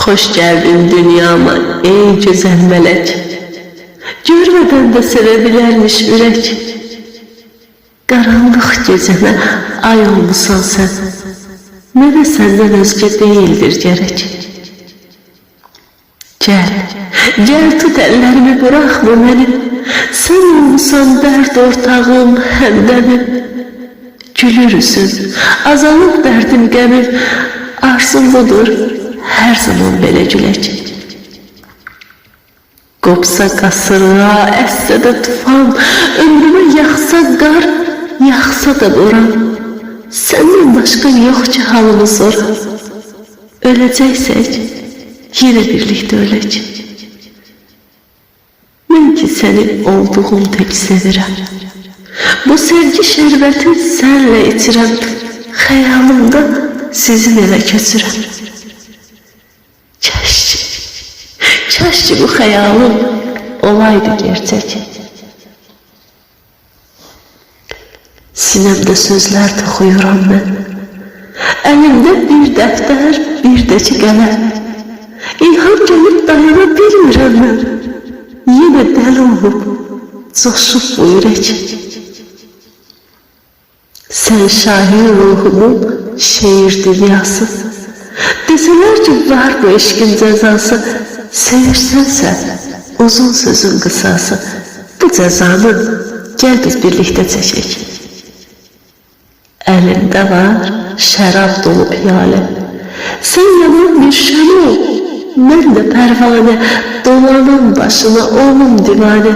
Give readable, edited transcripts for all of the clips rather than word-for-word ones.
Hoş geldin dünyama ey güzel melek. Görmeden de sevebilermiş ürek. Karanlık geceme ay olmusan sen. Ne de senden özge değildir gerek. Gel, gel tut ellerimi bırakma beni. Sen olmusan dert ortağım, hemdemim. Gülürüsün, azalır derdim qəmim. Arzum budur, her zaman belə gülək. Qopsa qasırğa, əssə də tufan, ömrümə yaxsa qar, yaxsa da boran. Səndən başqa yox ki halımı soran. Öləcəksək, yine birlikte ölək. Mən ki səni olduğum tek sevirəm. Bu sevgi şərbəti sənlə içirəm. Xəyalımda sizin evə köçürəm. Keşke bu xəyalım olaydı gerçek. Sinemde sözler toxuyuram mən. Əlimdə bir dəftər, bir də ki qələm. İlham gəlib dayana bilmirəm mən. Yine dəli olub, coşub bu ürək. Sen şahin ruhumun şehir dünyası. Deseler ki var bu eşkin cezası. Sevirsense uzun sözün kısası. Bu cezanın gel biz birlikte çekek. Elimde var şərab dolu piyale. Sen yanan bir şam ol, mən de pervane. Dolanın başına onun divane.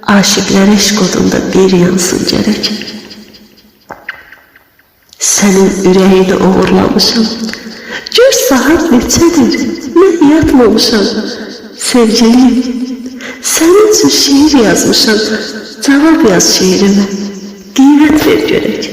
Aşıklar eşk odunda bir yansın gerek. Senin ürəyini uğurlamışam. Gör saat neçədir, mən yatmamışam. Sevgilim, senin için şiir yazmışam. Cevap yaz şiirime, qiymət ver görək.